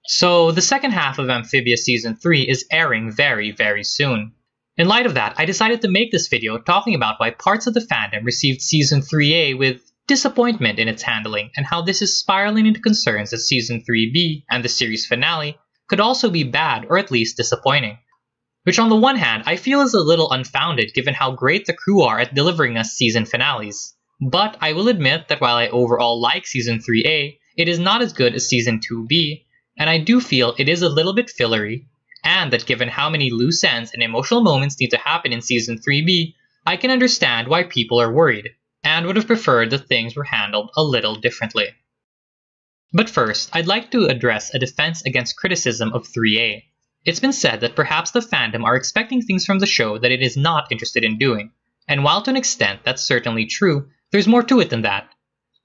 So, the second half of Amphibia Season 3 is airing very, very soon. In light of that, I decided to make this video talking about why parts of the fandom received Season 3A with disappointment in its handling, and how this is spiraling into concerns that Season 3B and the series finale could also be bad or at least disappointing. Which on the one hand, I feel is a little unfounded given how great the crew are at delivering us season finales. But I will admit that while I overall like Season 3A, it is not as good as Season 2B, and I do feel it is a little bit fillery, and that given how many loose ends and emotional moments need to happen in Season 3B, I can understand why people are worried, and would have preferred that things were handled a little differently. But first, I'd like to address a defense against criticism of 3A. It's been said that perhaps the fandom are expecting things from the show that it is not interested in doing, and while to an extent that's certainly true, there's more to it than that.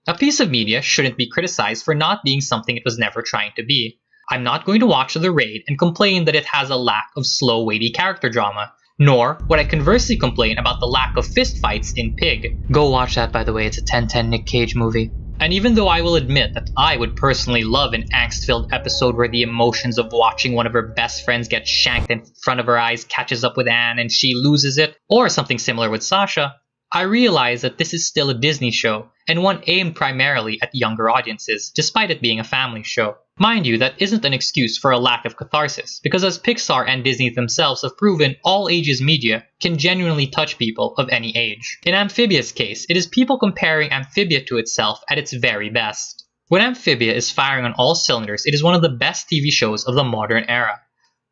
A piece of media shouldn't be criticized for not being something it was never trying to be. I'm not going to watch The Raid and complain that it has a lack of slow, weighty character drama, nor would I conversely complain about the lack of fistfights in Pig. Go watch that, by the way, it's a 10/10 Nick Cage movie. And even though I will admit that I would personally love an angst-filled episode where the emotions of watching one of her best friends get shanked in front of her eyes catches up with Anne and she loses it, or something similar with Sasha, I realize that this is still a Disney show, and one aimed primarily at younger audiences, despite it being a family show. Mind you, that isn't an excuse for a lack of catharsis, because as Pixar and Disney themselves have proven, all ages media can genuinely touch people of any age. In Amphibia's case, it is people comparing Amphibia to itself at its very best. When Amphibia is firing on all cylinders, it is one of the best TV shows of the modern era.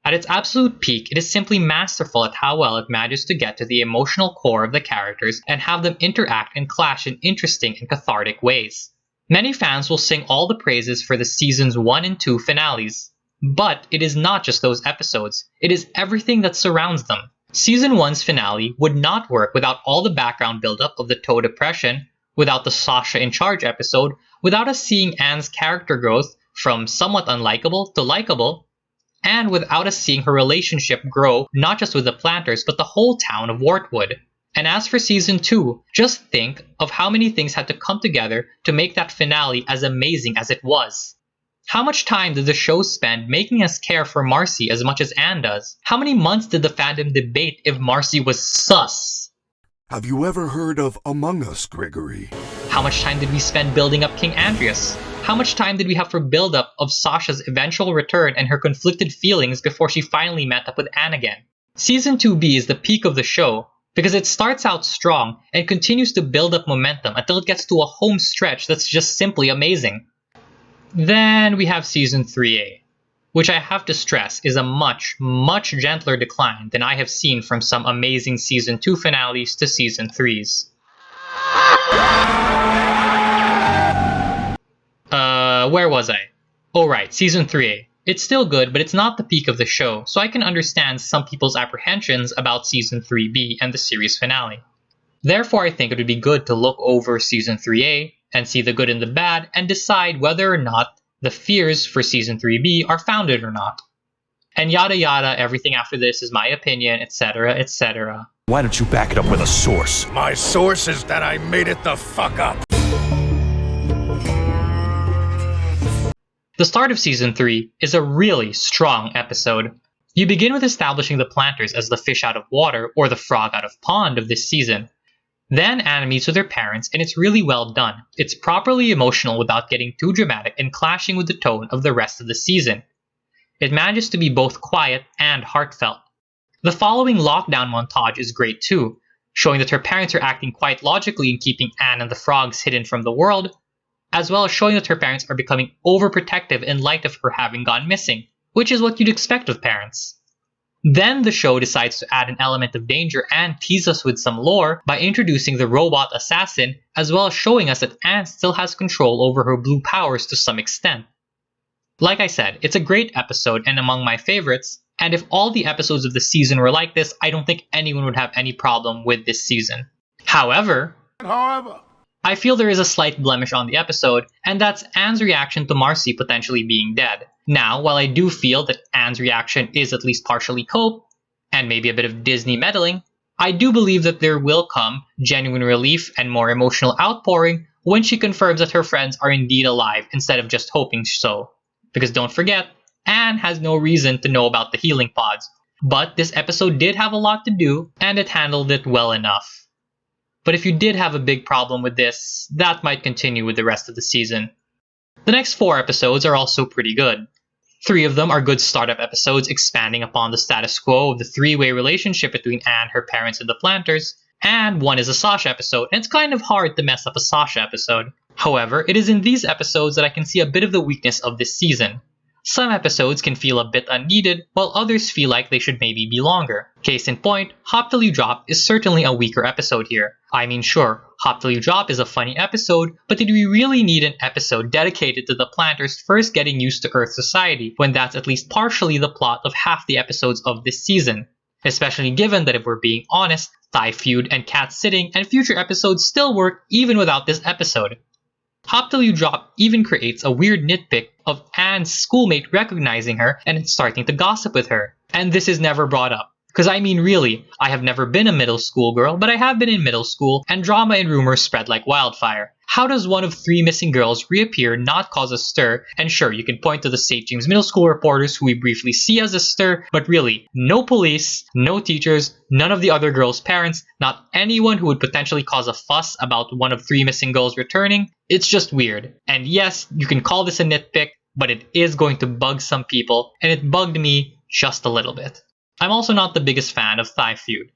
At its absolute peak, it is simply masterful at how well it manages to get to the emotional core of the characters and have them interact and clash in interesting and cathartic ways. Many fans will sing all the praises for the seasons 1 and 2 finales, but it is not just those episodes, it is everything that surrounds them. Season 1's finale would not work without all the background buildup of the Toe depression, without the Sasha in Charge episode, without us seeing Anne's character growth from somewhat unlikable to likable, and without us seeing her relationship grow not just with the planters but the whole town of Wartwood. And as for Season 2, just think of how many things had to come together to make that finale as amazing as it was. How much time did the show spend making us care for Marcy as much as Anne does? How many months did the fandom debate if Marcy was sus? Have you ever heard of Among Us, Gregory? How much time did we spend building up King Andreas? How much time did we have for build-up of Sasha's eventual return and her conflicted feelings before she finally met up with Anne again? Season 2B is the peak of the show, because it starts out strong and continues to build up momentum until it gets to a home stretch that's just simply amazing. Then we have Season 3A, which I have to stress is a much, much gentler decline than I have seen from some amazing Season 2 finales to Season 3s. Where was I? Oh right, Season 3A. It's still good, but it's not the peak of the show, so I can understand some people's apprehensions about Season 3B and the series finale. Therefore, I think it would be good to look over Season 3A and see the good and the bad and decide whether or not the fears for Season 3B are founded or not. And yada yada, everything after this is my opinion, etc., etc. Why don't you back it up with a source? My source is that I made it the fuck up. The start of Season 3 is a really strong episode. You begin with establishing the planters as the fish out of water or the frog out of pond of this season. Then Anne meets with her parents and it's really well done. It's properly emotional without getting too dramatic and clashing with the tone of the rest of the season. It manages to be both quiet and heartfelt. The following lockdown montage is great too, showing that her parents are acting quite logically in keeping Anne and the frogs hidden from the world, as well as showing that her parents are becoming overprotective in light of her having gone missing, which is what you'd expect of parents. Then the show decides to add an element of danger and tease us with some lore by introducing the robot assassin, as well as showing us that Anne still has control over her blue powers to some extent. Like I said, it's a great episode and among my favorites, and if all the episodes of the season were like this, I don't think anyone would have any problem with this season. However, I feel there is a slight blemish on the episode, and that's Anne's reaction to Marcy potentially being dead. Now, while I do feel that Anne's reaction is at least partially cope, and maybe a bit of Disney meddling, I do believe that there will come genuine relief and more emotional outpouring when she confirms that her friends are indeed alive instead of just hoping so. Because don't forget, Anne has no reason to know about the healing pods. But this episode did have a lot to do, and it handled it well enough. But if you did have a big problem with this, that might continue with the rest of the season. The next 4 episodes are also pretty good. 3 of them are good startup episodes expanding upon the status quo of the 3-way relationship between Anne, her parents, and the Planters, and 1 is a Sasha episode, and it's kind of hard to mess up a Sasha episode. However, it is in these episodes that I can see a bit of the weakness of this season. Some episodes can feel a bit unneeded, while others feel like they should maybe be longer. Case in point, Hop Till You Drop is certainly a weaker episode here. I mean, sure, Hop Till You Drop is a funny episode, but did we really need an episode dedicated to the Planters first getting used to Earth society, when that's at least partially the plot of half the episodes of this season? Especially given that if we're being honest, Thigh Feud and Cat Sitting and future episodes still work even without this episode. Hop Till You Drop even creates a weird nitpick of Anne's schoolmate recognizing her and starting to gossip with her. And this is never brought up. Because I mean really, I have never been a middle school girl, but I have been in middle school, and drama and rumors spread like wildfire. How does one of 3 missing girls reappear not cause a stir? And sure, you can point to the St. James Middle School reporters who we briefly see as a stir, but really, no police, no teachers, none of the other girls' parents, not anyone who would potentially cause a fuss about one of 3 missing girls returning. It's just weird. And yes, you can call this a nitpick, but it is going to bug some people, and it bugged me just a little bit. I'm also not the biggest fan of Thigh Feud.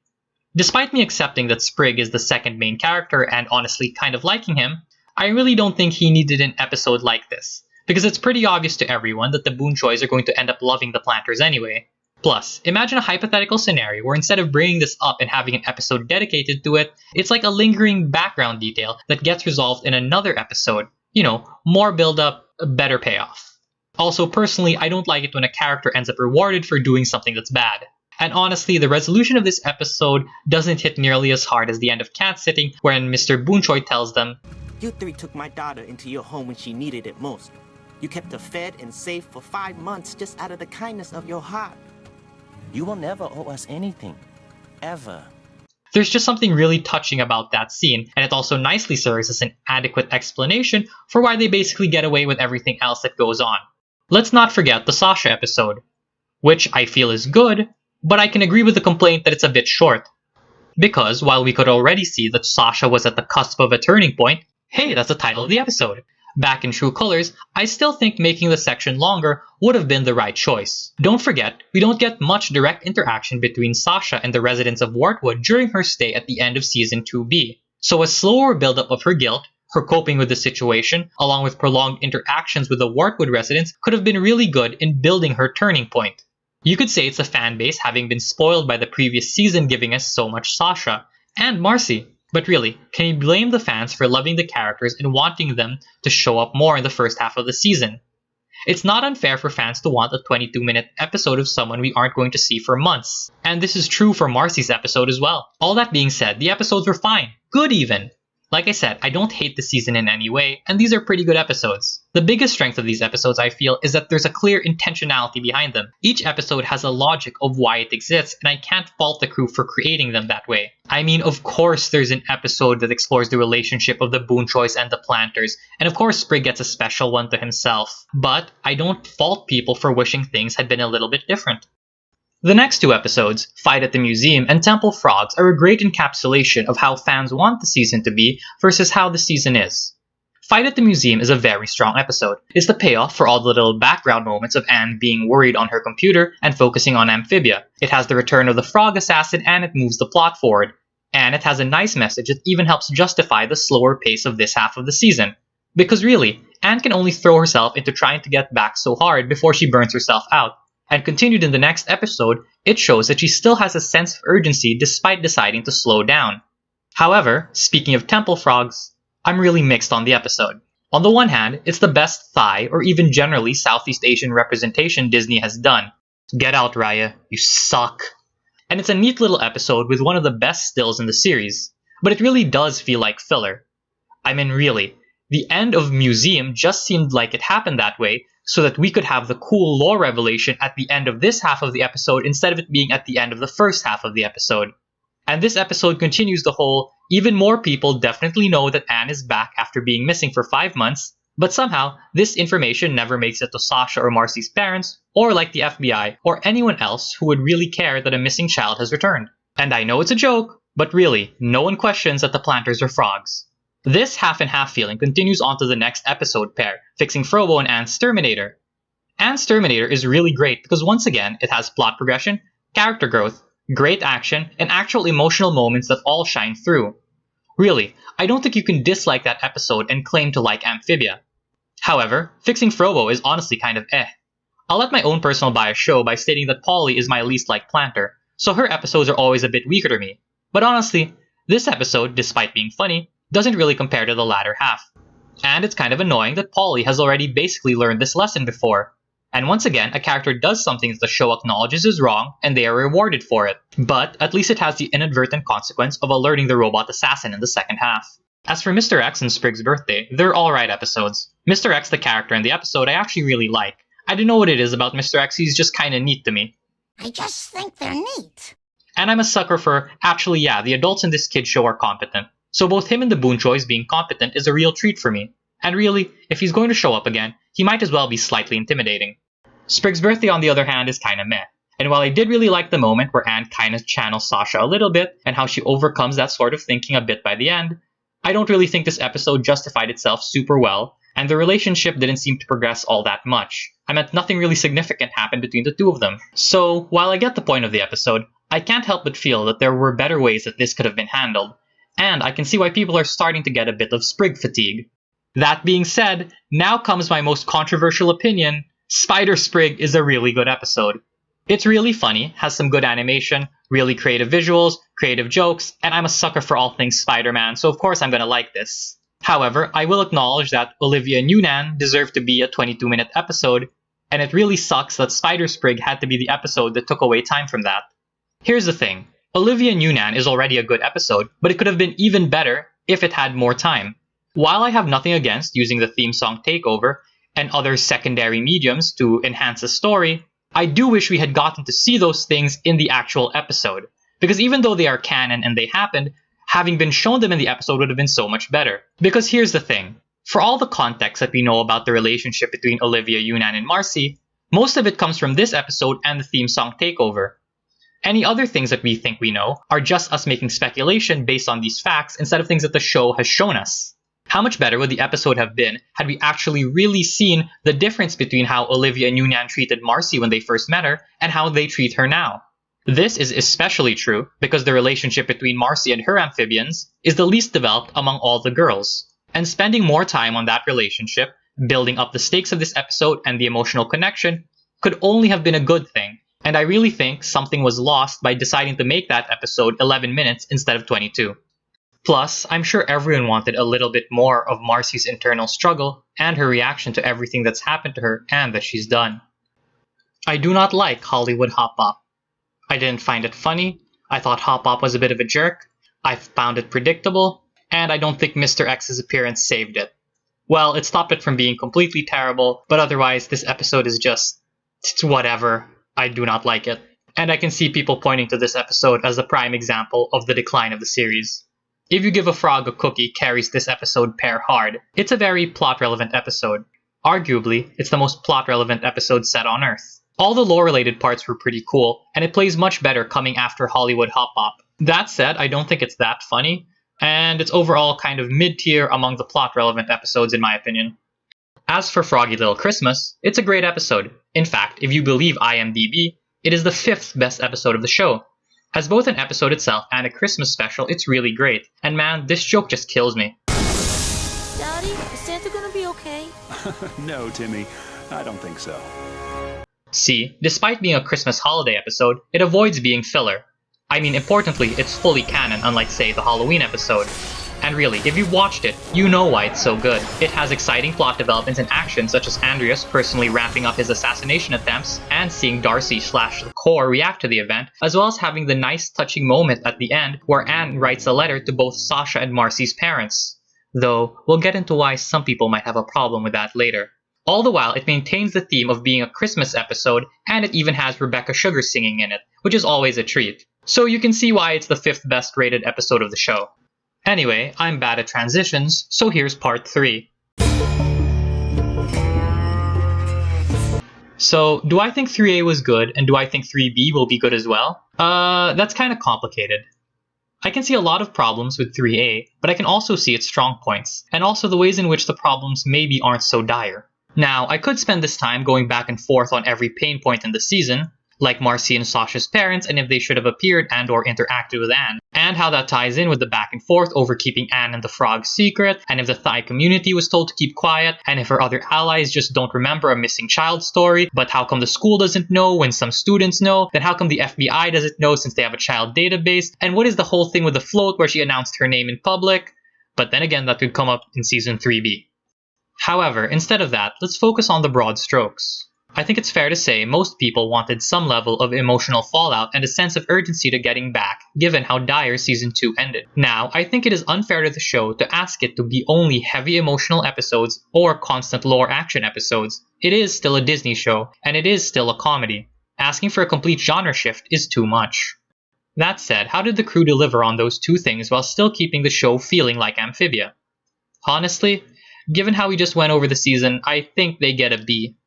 Despite me accepting that Sprig is the second main character and honestly kind of liking him, I really don't think he needed an episode like this, because it's pretty obvious to everyone that the Boonchoys are going to end up loving the Planters anyway. Plus, imagine a hypothetical scenario where instead of bringing this up and having an episode dedicated to it, it's like a lingering background detail that gets resolved in another episode. You know, more build-up, better payoff. Also, personally, I don't like it when a character ends up rewarded for doing something that's bad. And honestly, the resolution of this episode doesn't hit nearly as hard as the end of Cat Sitting, wherein Mr. Boonchoy tells them, "You 3 took my daughter into your home when she needed it most. You kept her fed and safe for 5 months just out of the kindness of your heart. You will never owe us anything. Ever." There's just something really touching about that scene, and it also nicely serves as an adequate explanation for why they basically get away with everything else that goes on. Let's not forget the Sasha episode, which I feel is good, but I can agree with the complaint that it's a bit short. Because while we could already see that Sasha was at the cusp of a turning point, hey, that's the title of the episode. Back in True Colors, I still think making the section longer would have been the right choice. Don't forget, we don't get much direct interaction between Sasha and the residents of Wartwood during her stay at the end of Season 2B. So a slower buildup of her guilt, her coping with the situation, along with prolonged interactions with the Wartwood residents could have been really good in building her turning point. You could say it's a fan base having been spoiled by the previous season giving us so much Sasha, and Marcy. But really, can you blame the fans for loving the characters and wanting them to show up more in the first half of the season? It's not unfair for fans to want a 22-minute episode of someone we aren't going to see for months. And this is true for Marcy's episode as well. All that being said, the episodes were fine. Good even. Like I said, I don't hate the season in any way, and these are pretty good episodes. The biggest strength of these episodes, I feel, is that there's a clear intentionality behind them. Each episode has a logic of why it exists, and I can't fault the crew for creating them that way. I mean, of course there's an episode that explores the relationship of the Boonchoys and the Planters, and of course Sprig gets a special one to himself. But I don't fault people for wishing things had been a little bit different. The next 2 episodes, Fight at the Museum and Temple Frogs, are a great encapsulation of how fans want the season to be versus how the season is. Fight at the Museum is a very strong episode. It's the payoff for all the little background moments of Anne being worried on her computer and focusing on Amphibia. It has the return of the frog assassin and it moves the plot forward. And it has a nice message that even helps justify the slower pace of this half of the season. Because really, Anne can only throw herself into trying to get back so hard before she burns herself out. And continued in the next episode, it shows that she still has a sense of urgency despite deciding to slow down. However, speaking of temple frogs, I'm really mixed on the episode. On the one hand, it's the best Thai or even generally Southeast Asian representation Disney has done. Get out, Raya, you suck. And it's a neat little episode with one of the best stills in the series, but it really does feel like filler. I mean really, the end of Museum just seemed like it happened that way so that we could have the cool lore revelation at the end of this half of the episode instead of it being at the end of the first half of the episode. And this episode continues the whole, even more people definitely know that Anne is back after being missing for 5 months, But somehow, this information never makes it to Sasha or Marcy's parents, or like the FBI, or anyone else who would really care that a missing child has returned. And I know it's a joke, but really, no one questions that the planters are frogs. This half and half feeling continues on to the next episode pair, Fixing Frobo and Anne's Terminator. Anne's Terminator is really great because once again, it has plot progression, character growth, great action, and actual emotional moments that all shine through. Really, I don't think you can dislike that episode and claim to like Amphibia. However, Fixing Frobo is honestly kind of eh. I'll let my own personal bias show by stating that Polly is my least liked planter, so her episodes are always a bit weaker to me. But honestly, this episode, despite being funny, doesn't really compare to the latter half. And it's kind of annoying that Polly has already basically learned this lesson before. And once again, a character does something that the show acknowledges is wrong, and they are rewarded for it. But at least it has the inadvertent consequence of alerting the robot assassin in the second half. As for Mr. X and Sprig's birthday, they're alright episodes. Mr. X, the character in the episode, I actually really like. I don't know what it is about Mr. X, he's just kinda neat to me. I just think they're neat. And I'm a sucker for, actually yeah, the adults in this kid's show are competent. So both him and the Boon Choys being competent is a real treat for me. And really, if he's going to show up again, he might as well be slightly intimidating. Sprig's birthday, on the other hand, is kinda meh. And while I did really like the moment where Anne kinda channels Sasha a little bit, and how she overcomes that sort of thinking a bit by the end, I don't really think this episode justified itself super well, and the relationship didn't seem to progress all that much. I meant nothing really significant happened between the two of them. So, while I get the point of the episode, I can't help but feel that there were better ways that this could have been handled, and I can see why people are starting to get a bit of Sprig fatigue. That being said, now comes my most controversial opinion. Spider Sprig is a really good episode. It's really funny, has some good animation, really creative visuals, creative jokes, and I'm a sucker for all things Spider-Man, so of course I'm gonna like this. However, I will acknowledge that Olivia Newnan deserved to be a 22-minute episode, and it really sucks that Spider Sprig had to be the episode that took away time from that. Here's the thing, Olivia Newnan is already a good episode, but it could have been even better if it had more time. While I have nothing against using the theme song Takeover and other secondary mediums to enhance the story, I do wish we had gotten to see those things in the actual episode. Because even though they are canon and they happened, having been shown them in the episode would have been so much better. Because here's the thing, for all the context that we know about the relationship between Olivia Newnan and Marcy, most of it comes from this episode and the theme song Takeover. Any other things that we think we know are just us making speculation based on these facts instead of things that the show has shown us. How much better would the episode have been had we actually really seen the difference between how Olivia Newnan treated Marcy when they first met her and how they treat her now? This is especially true because the relationship between Marcy and her amphibians is the least developed among all the girls. And spending more time on that relationship, building up the stakes of this episode and the emotional connection, could only have been a good thing. And I really think something was lost by deciding to make that episode 11 minutes instead of 22. Plus, I'm sure everyone wanted a little bit more of Marcy's internal struggle and her reaction to everything that's happened to her and that she's done. I do not like Hollywood Hop Pop. I didn't find it funny, I thought Hop Pop was a bit of a jerk, I found it predictable, and I don't think Mr. X's appearance saved it. Well, it stopped it from being completely terrible, but otherwise this episode is just... it's whatever. I do not like it. And I can see people pointing to this episode as the prime example of the decline of the series. If You Give a Frog a Cookie carries this episode pair hard. It's a very plot-relevant episode. Arguably, it's the most plot-relevant episode set on Earth. All the lore-related parts were pretty cool, and it plays much better coming after Hollywood Hop Pop. That said, I don't think it's that funny, and it's overall kind of mid-tier among the plot-relevant episodes in my opinion. As for Froggy Little Christmas, it's a great episode. In fact, if you believe IMDb, it is the 5th best episode of the show. As both an episode itself and a Christmas special, it's really great. And man, this joke just kills me. Daddy, is Santa gonna be okay? No, Timmy, I don't think so. See, despite being a Christmas holiday episode, it avoids being filler. I mean, importantly, it's fully canon, unlike, say, the Halloween episode. And really, if you've watched it, you know why it's so good. It has exciting plot developments and action, such as Andreas personally ramping up his assassination attempts, and seeing Darcy/the Core react to the event, as well as having the nice touching moment at the end where Anne writes a letter to both Sasha and Marcy's parents. Though, we'll get into why some people might have a problem with that later. All the while, it maintains the theme of being a Christmas episode, and it even has Rebecca Sugar singing in it, which is always a treat. So you can see why it's the 5th best rated episode of the show. Anyway, I'm bad at transitions, so here's part 3. So, do I think 3A was good, and do I think 3B will be good as well? That's kind of complicated. I can see a lot of problems with 3A, but I can also see its strong points, and also the ways in which the problems maybe aren't so dire. Now, I could spend this time going back and forth on every pain point in the season, like Marcy and Sasha's parents and if they should have appeared and or interacted with Anne, and how that ties in with the back and forth over keeping Anne and the frog secret, and if the Thai community was told to keep quiet, and if her other allies just don't remember a missing child story, but how come the school doesn't know when some students know, then how come the FBI doesn't know since they have a child database, and what is the whole thing with the float where she announced her name in public? But then again, that could come up in Season 3B. However, instead of that, let's focus on the broad strokes. I think it's fair to say most people wanted some level of emotional fallout and a sense of urgency to getting back, given how dire Season 2 ended. Now, I think it is unfair to the show to ask it to be only heavy emotional episodes or constant lore action episodes. It is still a Disney show, and it is still a comedy. Asking for a complete genre shift is too much. That said, how did the crew deliver on those two things while still keeping the show feeling like Amphibia? Honestly, given how we just went over the season, I think they get a B.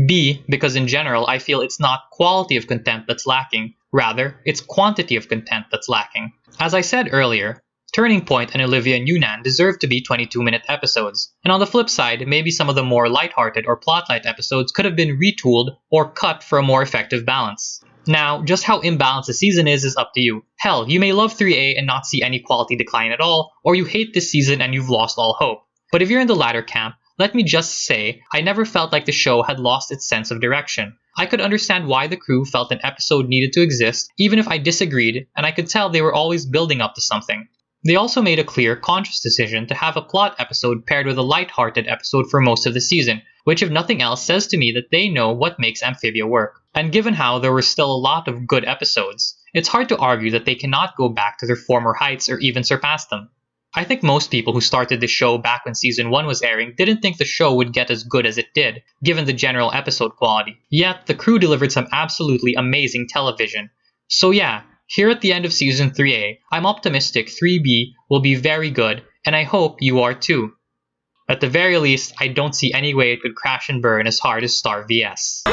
B, because in general, I feel it's not quality of content that's lacking, rather, it's quantity of content that's lacking. As I said earlier, Turning Point and Olivia Newnan deserve to be 22-minute episodes, and on the flip side, maybe some of the more lighthearted or plot-light episodes could have been retooled or cut for a more effective balance. Now, just how imbalanced the season is up to you. Hell, you may love 3A and not see any quality decline at all, or you hate this season and you've lost all hope. But if you're in the latter camp, let me just say, I never felt like the show had lost its sense of direction. I could understand why the crew felt an episode needed to exist, even if I disagreed, and I could tell they were always building up to something. They also made a clear, conscious decision to have a plot episode paired with a light-hearted episode for most of the season, which if nothing else says to me that they know what makes Amphibia work. And given how there were still a lot of good episodes, it's hard to argue that they cannot go back to their former heights or even surpass them. I think most people who started the show back when Season 1 was airing didn't think the show would get as good as it did, given the general episode quality. Yet, the crew delivered some absolutely amazing television. So yeah, here at the end of Season 3A, I'm optimistic 3B will be very good, and I hope you are too. At the very least, I don't see any way it could crash and burn as hard as Star vs.